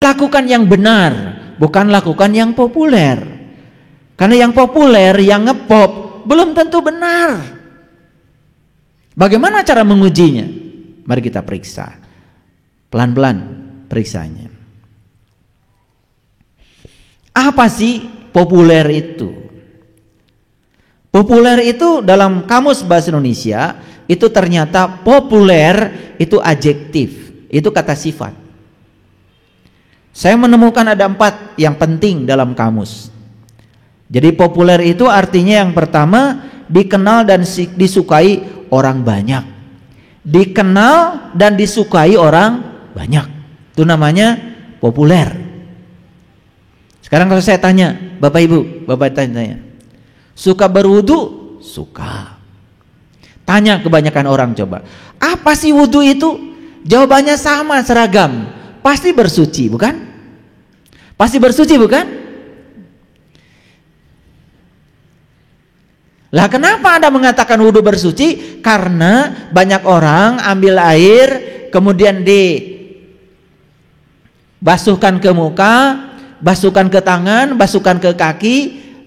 Lakukan yang benar, bukan lakukan yang populer. Karena yang populer, yang ngepop, belum tentu benar. Bagaimana cara mengujinya? Mari kita periksa. Pelan-pelan periksanya. Apa sih populer itu? Populer itu dalam Kamus Bahasa Indonesia itu ternyata populer itu adjektif, itu kata sifat. Saya menemukan ada 4 yang penting dalam kamus. Jadi populer itu artinya yang pertama dikenal dan disukai orang banyak. Dikenal dan disukai orang banyak. Itu namanya populer. Sekarang kalau saya tanya, Bapak Ibu, Bapak tanya, suka berwudu? Suka. Tanya kebanyakan orang coba, apa sih wudu itu? Jawabannya sama, seragam. Pasti bersuci, bukan? Pasti bersuci, bukan? Lah kenapa Anda mengatakan wudu bersuci? Karena banyak orang ambil air, kemudian dibasuhkan ke muka, basuhkan ke tangan, basuhkan ke kaki,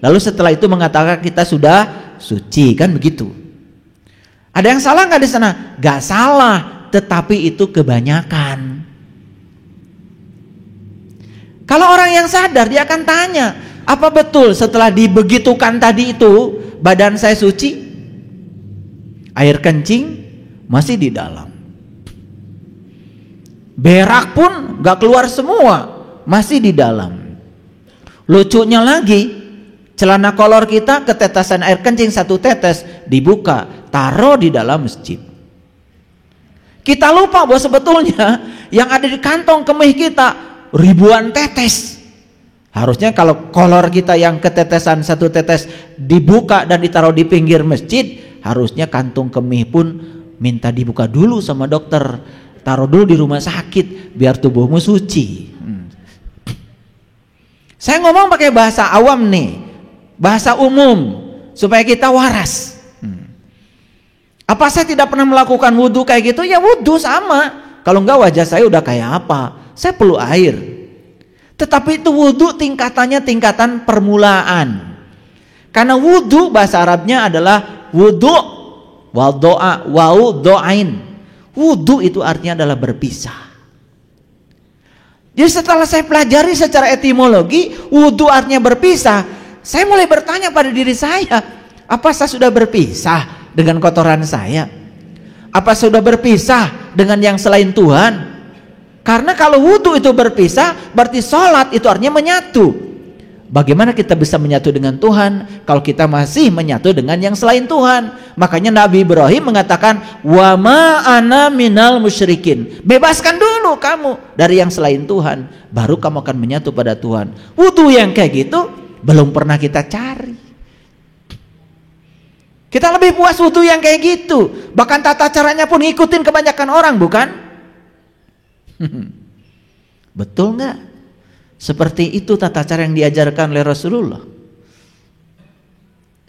lalu setelah itu mengatakan kita sudah suci, kan begitu? Ada yang salah nggak di sana? Nggak salah, tetapi itu kebanyakan. Kalau orang yang sadar, dia akan tanya, apa betul setelah dibegitukan tadi itu badan saya suci? Air kencing masih di dalam, berak pun nggak keluar semua, masih di dalam. Lucunya lagi, celana kolor kita ketetesan air kencing 1 tetes, dibuka, taruh di dalam masjid. Kita lupa bahwa sebetulnya yang ada di kantong kemih kita ribuan tetes. Harusnya kalau kolor kita yang ketetesan 1 tetes dibuka dan ditaruh di pinggir masjid, harusnya kantung kemih pun minta dibuka dulu sama dokter, taruh dulu di rumah sakit biar tubuhmu suci. Saya ngomong pakai bahasa awam nih, bahasa umum, supaya kita waras. Apa saya tidak pernah melakukan wudhu kayak gitu? Ya wudhu sama. Kalau enggak wajah saya udah kayak apa? Saya perlu air. Tetapi itu wudhu tingkatannya tingkatan permulaan. Karena wudhu bahasa Arabnya adalah wudhu wal doa wau doain. Wudhu itu artinya adalah berpisah. Jadi setelah saya pelajari secara etimologi, wudhu artinya berpisah, saya mulai bertanya pada diri saya, apa saya sudah berpisah dengan kotoran saya? Apa sudah berpisah dengan yang selain Tuhan? Karena kalau wudhu itu berpisah, berarti sholat itu artinya menyatu. Bagaimana kita bisa menyatu dengan Tuhan kalau kita masih menyatu dengan yang selain Tuhan? Makanya Nabi Ibrahim mengatakan, wa ma ana minal musyrikin. Bebaskan dulu kamu dari yang selain Tuhan, baru kamu akan menyatu pada Tuhan. Wudhu yang kayak gitu belum pernah kita cari. Kita lebih puas wudhu yang kayak gitu. Bahkan tata caranya pun ngikutin kebanyakan orang, bukan? Betul nggak? Seperti itu tata cara yang diajarkan oleh Rasulullah.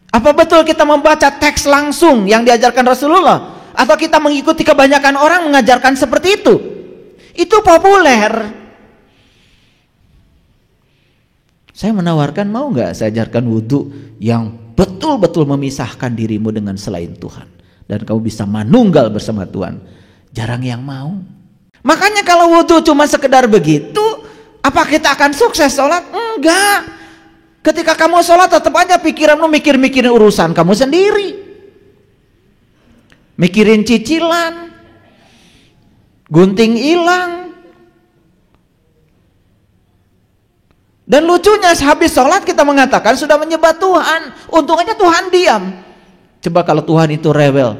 Apa betul kita membaca teks langsung yang diajarkan Rasulullah? Atau kita mengikuti kebanyakan orang mengajarkan seperti itu? Itu populer. Saya menawarkan, mau nggak saya ajarkan wudhu yang betul-betul memisahkan dirimu dengan selain Tuhan, dan kamu bisa manunggal bersama Tuhan. Jarang yang mau. Makanya kalau wudhu cuma sekedar begitu, apa kita akan sukses sholat? Enggak. Ketika kamu sholat tetap aja pikiranmu mikirin urusan kamu sendiri, mikirin cicilan, gunting hilang. Dan lucunya habis sholat kita mengatakan sudah menyembah Tuhan, untung aja Tuhan diam. Coba kalau Tuhan itu rewel,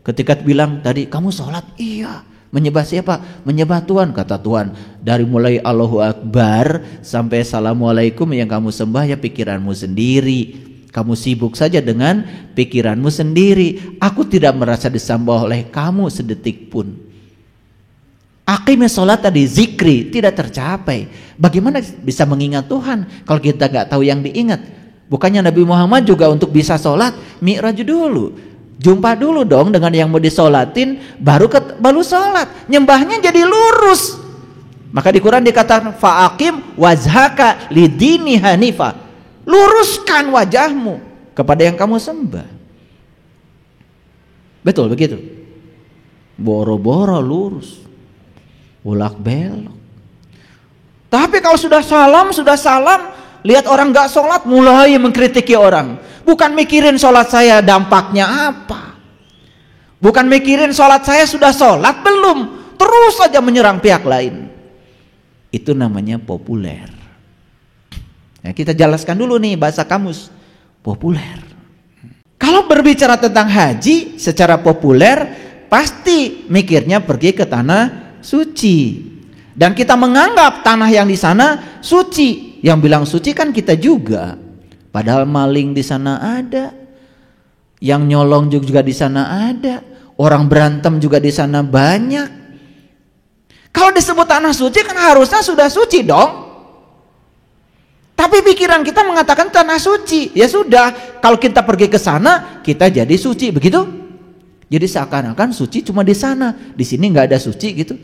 ketika bilang tadi kamu sholat, iya, menyembah siapa? Menyembah Tuhan. Kata Tuhan, dari mulai Allahu Akbar sampai Assalamualaikum yang kamu sembah ya pikiranmu sendiri. Kamu sibuk saja dengan pikiranmu sendiri. Aku tidak merasa disembah oleh kamu sedetik pun. Aqimah sholat tadi, zikri, tidak tercapai. Bagaimana bisa mengingat Tuhan kalau kita nggak tahu yang diingat? Bukannya Nabi Muhammad juga untuk bisa sholat mi'raj dulu, jumpa dulu dong dengan yang mau disolatin, baru sholat. Nyembahnya jadi lurus. Maka di Quran dikatakan fa'aqim wajhaka lidini hanifah. Luruskan wajahmu kepada yang kamu sembah. Betul begitu. Boro-boro lurus, bolak belok. Tapi kalau sudah salam, lihat orang gak sholat, mulai mengkritiki orang. Bukan mikirin sholat saya dampaknya apa, bukan mikirin sholat saya sudah sholat belum, terus saja menyerang pihak lain. Itu namanya populer. Ya, kita jelaskan dulu nih bahasa kamus populer. Kalau berbicara tentang haji secara populer, pasti mikirnya pergi ke tanah suci, dan kita menganggap tanah yang di sana suci. Yang bilang suci kan kita juga, padahal maling di sana ada, yang nyolong juga di sana ada, orang berantem juga di sana banyak. Kalau disebut tanah suci kan harusnya sudah suci dong. Tapi pikiran kita mengatakan tanah suci. Ya sudah, kalau kita pergi ke sana kita jadi suci, begitu? Jadi seakan-akan suci cuma di sana, di sini nggak ada suci gitu.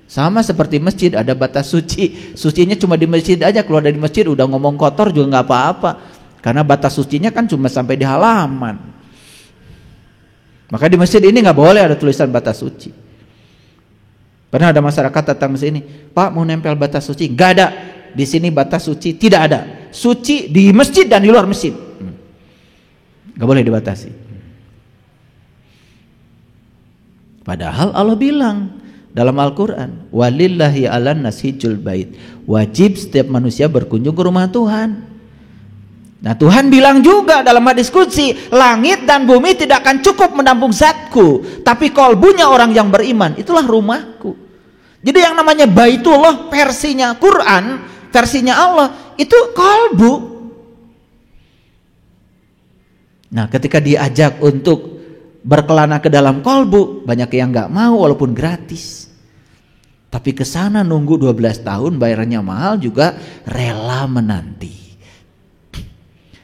Sama seperti masjid, ada batas suci. Sucinya cuma di masjid aja, keluar dari masjid udah ngomong kotor juga nggak apa-apa. Karena batas sucinya kan cuma sampai di halaman. Maka di masjid ini nggak boleh ada tulisan batas suci. Pernah ada masyarakat datang ke sini, Pak mau nempel batas suci? Nggak ada. Di sini batas suci tidak ada. Suci di masjid dan di luar masjid. Nggak boleh dibatasi. Padahal Allah bilang dalam Al-Quran, walillahi 'alan nas hijjul bait, wajib setiap manusia berkunjung ke rumah Tuhan. Nah, Tuhan bilang juga dalam hadis qudsi, langit dan bumi tidak akan cukup menampung zatku, tapi kolbunya orang yang beriman, itulah rumahku. Jadi yang namanya Baitullah versinya Quran, versinya Allah, itu kolbu. Nah, ketika diajak untuk berkelana ke dalam kolbu, banyak yang nggak mau walaupun gratis. Tapi ke sana nunggu 12 tahun, bayarannya mahal, juga rela menanti.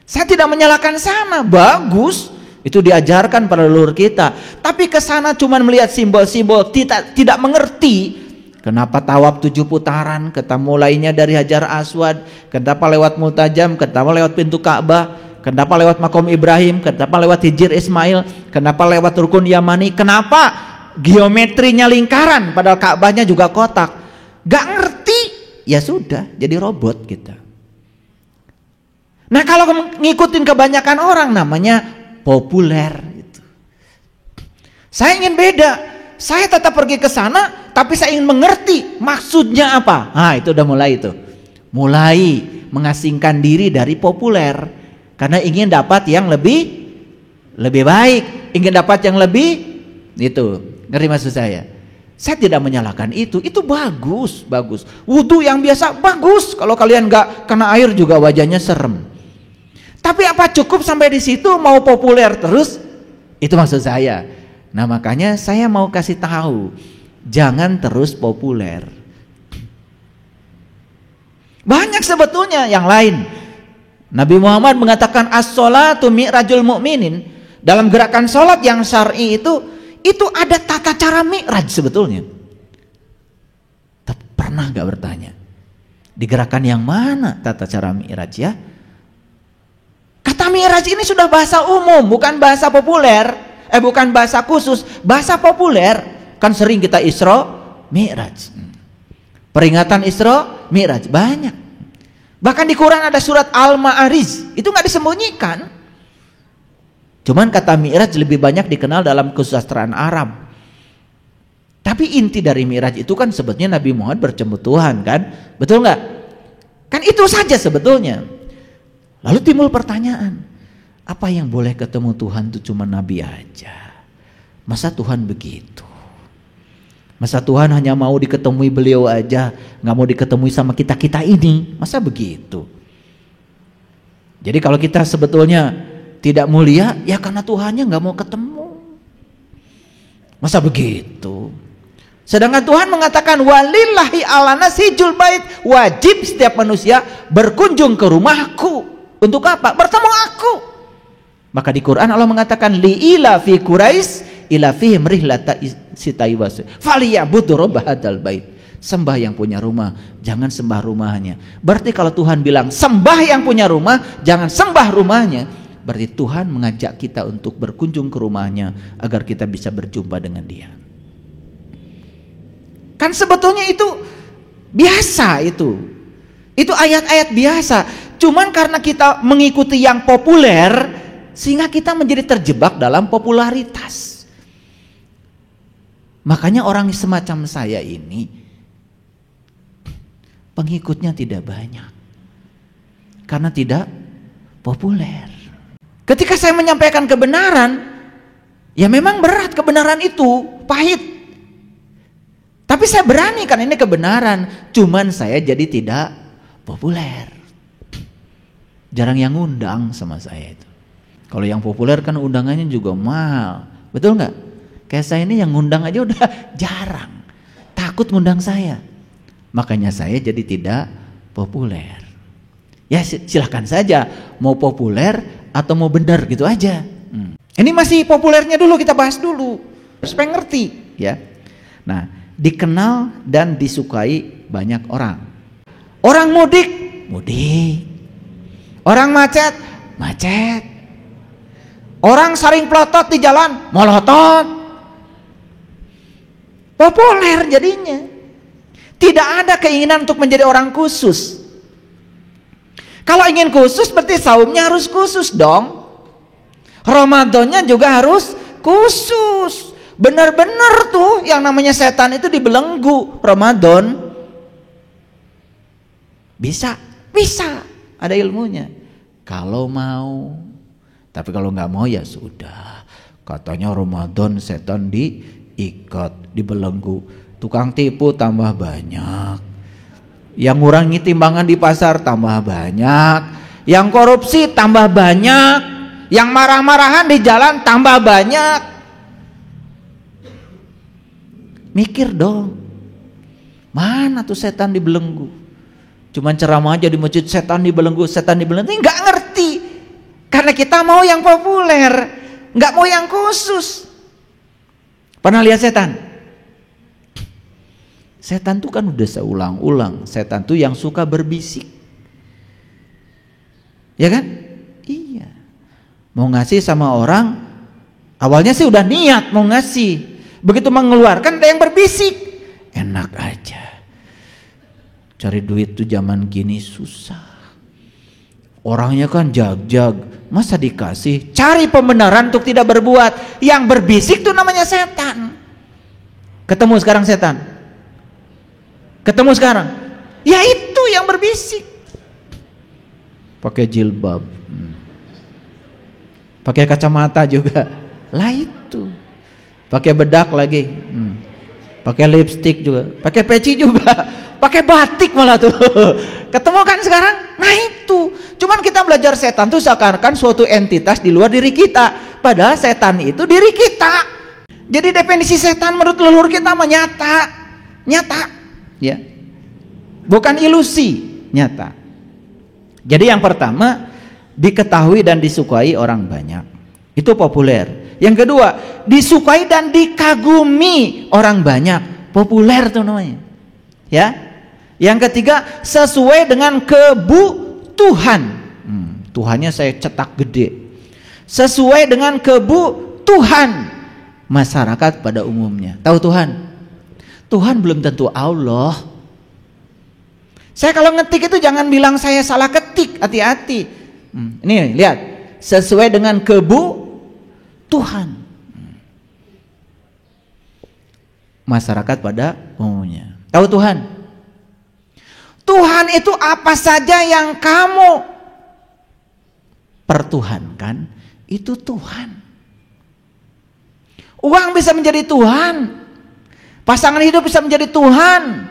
Saya tidak menyalahkan sana, bagus, itu diajarkan pada leluhur kita. Tapi ke sana cuma melihat simbol-simbol, tidak mengerti kenapa tawaf 7 putaran, kenapa mulainya dari Hajar Aswad, kenapa lewat Multajam, kenapa lewat pintu Ka'bah, kenapa lewat Makom Ibrahim, kenapa lewat Hijir Ismail, kenapa lewat Rukun Yamani, kenapa geometrinya lingkaran padahal Ka'bahnya juga kotak. Gak ngerti, ya sudah jadi robot kita. Nah, kalau ngikutin kebanyakan orang namanya populer gitu. Saya ingin beda. Saya tetap pergi ke sana, tapi saya ingin mengerti maksudnya apa. Nah, itu udah mulai itu. Mulai mengasingkan diri dari populer. Karena ingin dapat yang lebih baik, ingin dapat yang lebih itu. Ngerti maksud saya? Saya tidak menyalahkan itu bagus. Wudu yang biasa bagus. Kalau kalian nggak kena air juga wajahnya serem. Tapi apa cukup sampai di situ, mau populer terus? Itu maksud saya. Nah, makanya saya mau kasih tahu, jangan terus populer. Banyak sebetulnya yang lain. Nabi Muhammad mengatakan as-sholatu mi'rajul mu'minin. Dalam gerakan sholat yang syar'i itu ada tata cara mi'raj sebetulnya. Tapi pernah gak bertanya, di gerakan yang mana tata cara mi'raj ya? Kata mi'raj ini sudah bahasa umum, bukan bahasa populer, bukan bahasa khusus, bahasa populer. Kan sering kita Isra Mi'raj. Peringatan Isra Mi'raj banyak. Bahkan di Quran ada surat Al-Ma'arij, itu nggak disembunyikan. Cuman kata Mi'raj lebih banyak dikenal dalam kesusastraan Arab. Tapi inti dari Mi'raj itu kan sebetulnya Nabi Muhammad bertemu Tuhan, kan? Betul nggak? Kan itu saja sebetulnya. Lalu timbul pertanyaan, apa yang boleh ketemu Tuhan itu cuma Nabi aja? Masa Tuhan begitu? Masa Tuhan hanya mau diketemui beliau aja, nggak mau diketemui sama kita ini? Masa begitu? Jadi kalau kita sebetulnya tidak mulia, ya karena Tuhannya nggak mau ketemu. Masa begitu? Sedangkan Tuhan mengatakan walillahi 'alan nas hijjul bait, wajib setiap manusia berkunjung ke rumahku. Untuk apa? Bertemu aku. Maka di Quran Allah mengatakan li ila fi Quraisy ila fihim rihlata sitaiwas falyabudu rabb hadzal bait. Sembah yang punya rumah, jangan sembah rumahnya. Berarti kalau Tuhan bilang sembah yang punya rumah, jangan sembah rumahnya, berarti Tuhan mengajak kita untuk berkunjung ke rumahnya agar kita bisa berjumpa dengan Dia. Kan sebetulnya itu biasa itu. Itu ayat-ayat biasa. Cuman karena kita mengikuti yang populer, sehingga kita menjadi terjebak dalam popularitas. Makanya orang semacam saya ini, pengikutnya tidak banyak. Karena tidak populer. Ketika saya menyampaikan kebenaran, ya memang berat kebenaran itu, pahit. Tapi saya berani kan ini kebenaran. Cuman saya jadi tidak populer. Jarang yang ngundang sama saya itu. Kalau yang populer kan undangannya juga mahal. Betul nggak? Kayak saya ini yang ngundang aja udah jarang. Takut ngundang saya. Makanya saya jadi tidak populer. Ya silahkan saja. Mau populer atau mau benar gitu aja. Ini masih populernya dulu, kita bahas dulu. Supaya ngerti ya. Nah, dikenal dan disukai banyak orang. Orang mudik, mudik. Orang macet, macet. Orang saling pelotot di jalan, melotot. Populer jadinya. Tidak ada keinginan untuk menjadi orang khusus. Kalau ingin khusus berarti saumnya harus khusus dong. Ramadannya juga harus khusus. Benar-benar tuh yang namanya setan itu dibelenggu Ramadan. Bisa, bisa. Ada ilmunya. Kalau mau. Tapi kalau nggak mau ya sudah. Katanya Ramadan setan diikat, dibelenggu. Tukang tipu tambah banyak. Yang ngurangi timbangan di pasar tambah banyak. Yang korupsi tambah banyak. Yang marah-marahan di jalan tambah banyak. Mikir dong. Mana tuh setan dibelenggu? Cuman ceramah aja di masjid, setan dibelenggu, setan dibelenggu. Nggak ngerti. Karena kita mau yang populer, nggak mau yang khusus. Pernah lihat setan? Setan tuh kan udah seulang-ulang. Setan tuh yang suka berbisik. Ya kan? Iya. Mau ngasih sama orang, awalnya sih udah niat mau ngasih. Begitu mengeluarkan ada yang berbisik. Enak aja. Cari duit tuh zaman gini susah. Orangnya kan jag-jag, masa dikasih? Cari pembenaran untuk tidak berbuat. Yang berbisik tuh namanya setan. Ketemu sekarang setan? Ketemu sekarang? Ya itu yang berbisik. Pakai jilbab, pakai kacamata juga. Lah itu. Pakai bedak lagi, pakai lipstick juga, pakai peci juga. Pakai batik malah tuh. Ketemu kan sekarang? Nah itu. Cuman kita belajar setan tuh seakan-akan suatu entitas di luar diri kita. Padahal setan itu diri kita. Jadi definisi setan menurut leluhur kita nyata. Nyata. Ya. Bukan ilusi, nyata. Jadi yang pertama, diketahui dan disukai orang banyak. Itu populer. Yang kedua, disukai dan dikagumi orang banyak. Populer tuh namanya. Ya. Yang ketiga, sesuai dengan kebutuhan. Tuhannya saya cetak gede. Sesuai dengan kebutuhan masyarakat pada umumnya. Tahu Tuhan? Tuhan belum tentu Allah. Saya kalau ngetik itu jangan bilang saya salah ketik, hati-hati. Ini lihat, sesuai dengan kebutuhan masyarakat pada umumnya. Tahu Tuhan? Tuhan itu apa saja yang kamu pertuhankan, itu Tuhan. Uang bisa menjadi Tuhan, pasangan hidup bisa menjadi Tuhan,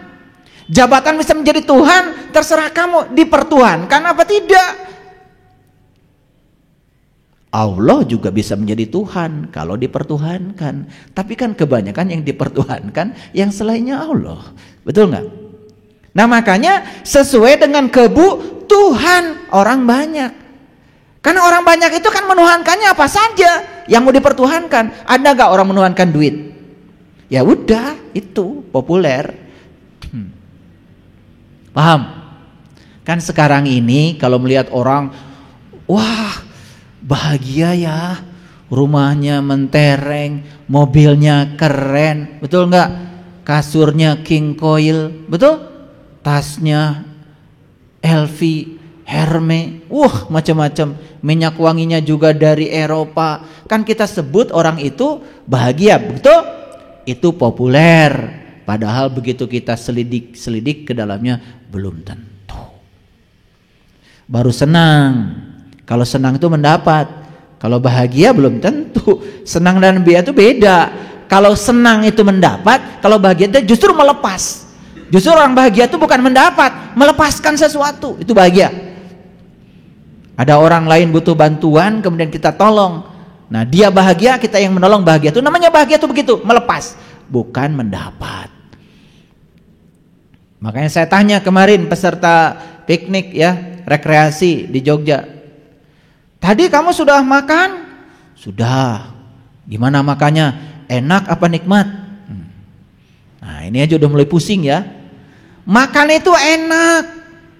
jabatan bisa menjadi Tuhan, terserah kamu dipertuhankan apa tidak. Allah juga bisa menjadi Tuhan kalau dipertuhankan. Tapi kan kebanyakan yang dipertuhankan yang selainnya Allah. Betul nggak? Nah makanya sesuai dengan kebutuhan orang banyak. Karena orang banyak itu kan menuhankannya apa saja yang mau dipertuhankan. Ada gak orang menuhankan duit? Ya udah, itu populer. Paham? Kan sekarang ini kalau melihat orang, wah bahagia ya, rumahnya mentereng, mobilnya keren, betul nggak? Kasurnya king coil, betul? Tasnya LV, Hermes, macam-macam. Minyak wanginya juga dari Eropa. Kan kita sebut orang itu bahagia, betul? Itu populer. Padahal begitu kita selidik ke dalamnya belum tentu. Baru senang. Kalau senang itu mendapat. Kalau bahagia belum tentu. Senang dan bahagia itu beda. Kalau senang itu mendapat, kalau bahagia itu justru melepas. Justru orang bahagia itu bukan mendapat, melepaskan sesuatu. Itu bahagia. Ada orang lain butuh bantuan, kemudian kita tolong. Nah, dia bahagia, kita yang menolong bahagia. Itu namanya bahagia itu begitu, melepas, bukan mendapat. Makanya saya tanya kemarin peserta piknik ya, rekreasi di Jogja. Tadi kamu sudah makan? Sudah. Gimana makannya? Enak apa nikmat? Nah, ini aja udah mulai pusing ya. Makan itu enak.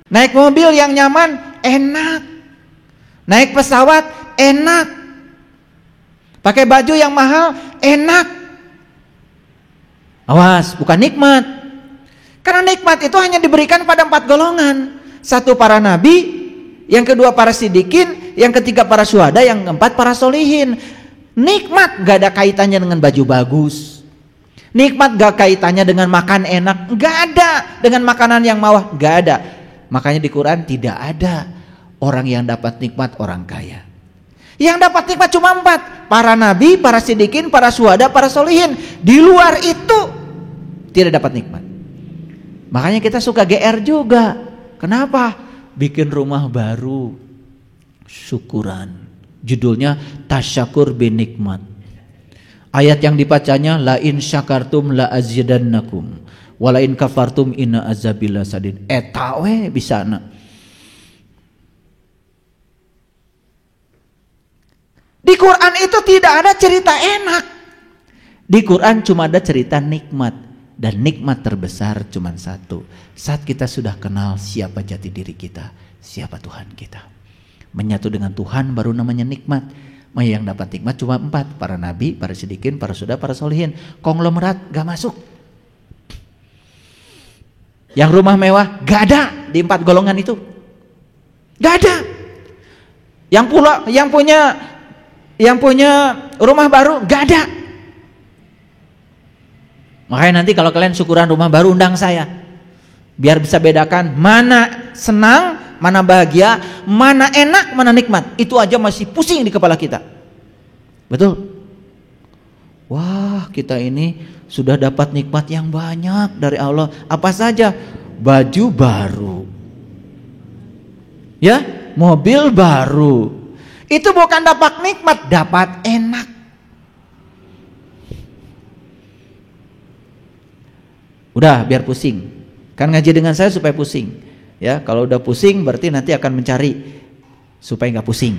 Naik mobil yang nyaman enak. Naik pesawat enak. Pakai baju yang mahal enak. Awas, bukan nikmat. Karena nikmat itu hanya diberikan pada 4 golongan. 1 para nabi, yang kedua para sidikin, yang ketiga para syuhada, yang keempat para solihin. Nikmat gak ada kaitannya dengan baju bagus. Nikmat gak kaitannya dengan makan enak, gak ada. Dengan makanan yang mewah, gak ada. Makanya di Quran tidak ada orang yang dapat nikmat orang kaya. Yang dapat nikmat cuma 4, para nabi, para sidikin, para syuhada, para solihin. Di luar itu tidak dapat nikmat. Makanya kita suka GR juga. Kenapa? Bikin rumah baru, syukuran. Judulnya Tasyakur bin Nikmat. Ayat yang dibacanya la in syakartum la azidannakum wa la in kafartum inna azabi lasadid. Eta we bisana. Di Quran itu tidak ada cerita enak. Di Quran cuma ada cerita nikmat, dan nikmat terbesar cuma satu. Saat kita sudah kenal siapa jati diri kita, siapa Tuhan kita. Menyatu dengan Tuhan baru namanya nikmat. Yang dapat nikmat cuma 4, para nabi, para sidikin, para syuhada, para solihin. Konglomerat gak masuk. Yang rumah mewah gak ada di 4 golongan itu. Gak ada. Yang punya rumah baru gak ada. Makanya nanti kalau kalian syukuran rumah baru undang saya, biar bisa bedakan mana senang, mana bahagia, mana enak, mana nikmat. Itu aja masih pusing di kepala kita. Betul? Wah, kita ini sudah dapat nikmat yang banyak dari Allah. Apa saja? Baju baru, ya, mobil baru. Itu bukan dapat nikmat, dapat enak. Udah, biar pusing. Kan ngaji dengan saya supaya pusing. Ya, kalau udah pusing berarti nanti akan mencari supaya nggak pusing.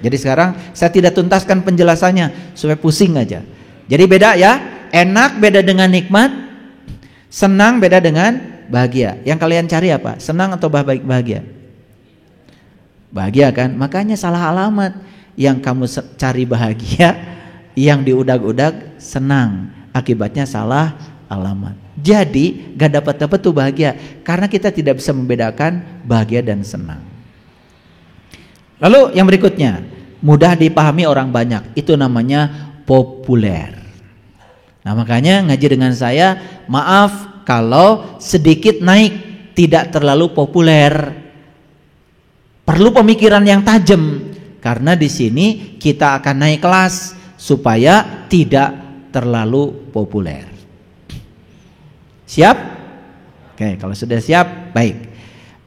Jadi sekarang saya tidak tuntaskan penjelasannya supaya pusing aja. Jadi beda ya, enak beda dengan nikmat, senang beda dengan bahagia. Yang kalian cari apa? Senang atau bahagia? Bahagia kan? Makanya salah alamat. Yang kamu cari bahagia, yang diudag-udag senang. Akibatnya salah alamat. Jadi gak dapat tuh bahagia, karena kita tidak bisa membedakan bahagia dan senang. Lalu yang berikutnya, mudah dipahami orang banyak, itu namanya populer. Nah makanya ngaji dengan saya, maaf kalau sedikit naik, tidak terlalu populer. Perlu pemikiran yang tajam, karena di sini kita akan naik kelas supaya tidak terlalu populer. Siap? Oke, kalau sudah siap, baik.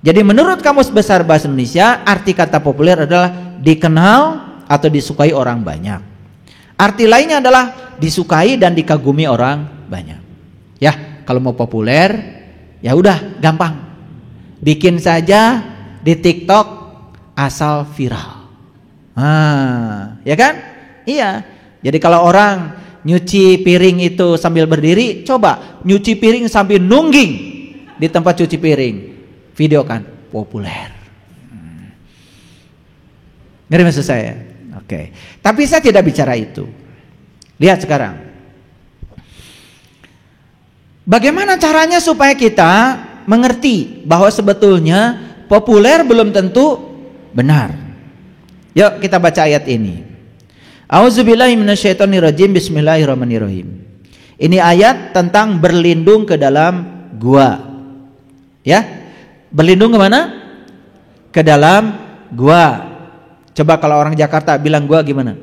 Jadi menurut Kamus Besar Bahasa Indonesia, arti kata populer adalah dikenal atau disukai orang banyak. Arti lainnya adalah disukai dan dikagumi orang banyak. Ya, kalau mau populer, ya udah gampang. Bikin saja di TikTok asal viral. Ya kan? Iya. Jadi kalau orang nyuci piring itu sambil berdiri, coba nyuci piring sambil nungging di tempat cuci piring. video kan populer. Ngerti maksud saya? Oke. Tapi saya tidak bicara itu. Lihat sekarang. Bagaimana caranya supaya kita mengerti bahwa sebetulnya populer belum tentu benar. Yuk kita baca ayat ini. A'udzubillahi minasyaitonirrajim. Bismillahirrahmanirrahim. Ini ayat tentang berlindung ke dalam gua. Ya. Berlindung kemana? Ke dalam gua. Coba kalau orang Jakarta bilang gua gimana?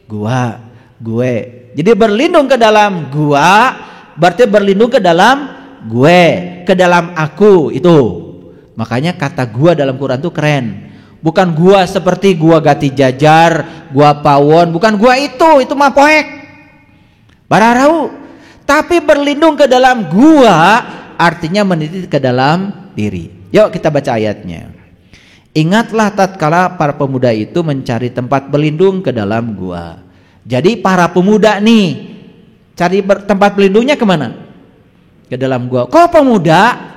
Gua, gue. Jadi berlindung ke dalam gua berarti berlindung ke dalam gue, ke dalam aku itu. Makanya kata gua dalam Quran itu keren. Bukan gua seperti gua Gati Jajar, gua Pawon, bukan gua itu mah poek. Bararau. Tapi berlindung ke dalam gua artinya meniti ke dalam diri. Yuk kita baca ayatnya. Ingatlah tatkala para pemuda itu mencari tempat berlindung ke dalam gua. Jadi para pemuda nih cari tempat berlindungnya kemana? Ke dalam gua. Kok pemuda?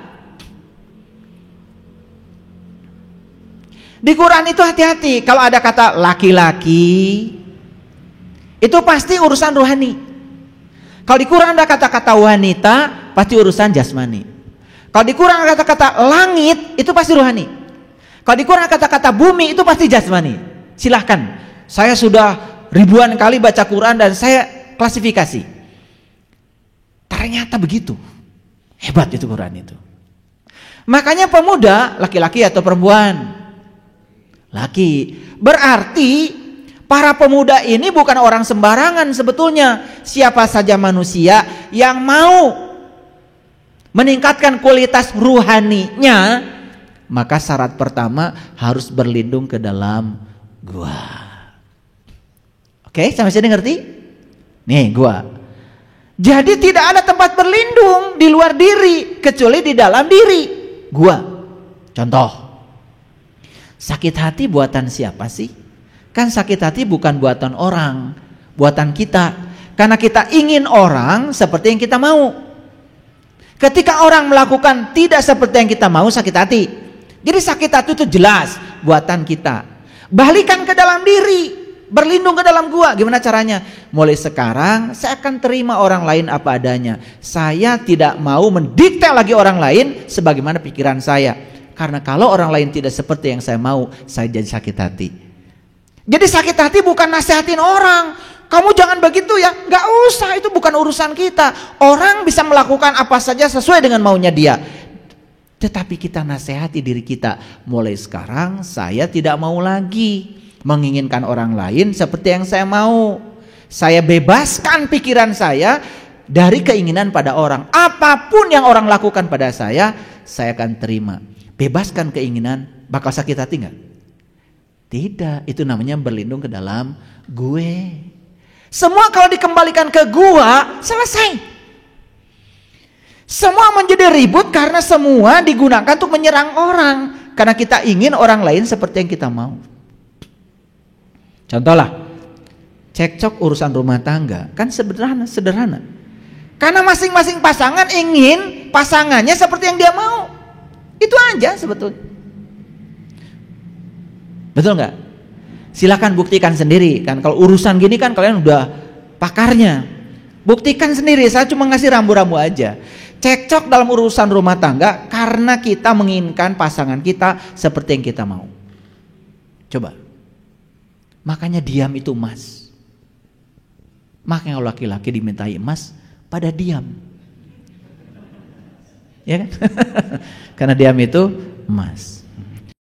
Di Quran itu hati-hati. Kalau ada kata laki-laki, itu pasti urusan rohani. Kalau di Quran ada kata-kata wanita, pasti urusan jasmani. Kalau di Quran ada kata-kata langit, itu pasti rohani. Kalau di Quran kata-kata bumi itu pasti jasmani. Silahkan. Saya sudah ribuan kali baca Quran dan saya klasifikasi. Ternyata begitu. Hebat itu Quran itu. Makanya pemuda, laki-laki atau perempuan? Laki. Berarti para pemuda ini bukan orang sembarangan sebetulnya. Siapa saja manusia yang mau meningkatkan kualitas ruhaninya, maka syarat pertama harus berlindung ke dalam gua. Oke, sampai sini ngerti? Nih gua. Jadi tidak ada tempat berlindung di luar diri kecuali di dalam diri. Gua. Contoh. Sakit hati buatan siapa sih? Kan sakit hati bukan buatan orang, buatan kita. Karena kita ingin orang seperti yang kita mau. Ketika orang melakukan tidak seperti yang kita mau, sakit hati. Jadi sakit hati itu jelas buatan kita. Balikan ke dalam diri, berlindung ke dalam gua. Gimana caranya? Mulai sekarang saya akan terima orang lain apa adanya. Saya tidak mau mendikte lagi orang lain sebagaimana pikiran saya. Karena kalau orang lain tidak seperti yang saya mau, saya jadi sakit hati. Jadi sakit hati bukan nasihatin orang. Kamu jangan begitu ya. Gak usah, itu bukan urusan kita. Orang bisa melakukan apa saja sesuai dengan maunya dia. Tetapi kita nasihati diri kita. Mulai sekarang saya tidak mau lagi menginginkan orang lain seperti yang saya mau. Saya bebaskan pikiran saya dari keinginan pada orang. Apapun yang orang lakukan pada saya akan terima. Bebaskan keinginan. Bakal sakit hati gak? Tidak. Itu namanya berlindung ke dalam gue. Semua kalau dikembalikan ke gua, selesai. Semua menjadi ribut karena semua digunakan untuk menyerang orang. Karena kita ingin orang lain seperti yang kita mau. Contohlah, cekcok urusan rumah tangga. Kan sederhana. Karena masing-masing pasangan ingin pasangannya seperti yang dia mau. Itu aja sebetulnya. Betul nggak? Silakan buktikan sendiri. Kan kalau urusan gini kan kalian udah pakarnya. Buktikan sendiri, saya cuma ngasih rambu-rambu aja. Cekcok dalam urusan rumah tangga karena kita menginginkan pasangan kita seperti yang kita mau. Coba. Makanya diam itu emas. Makanya laki-laki dimintai emas pada diam. Ya kan? Karena diam itu emas.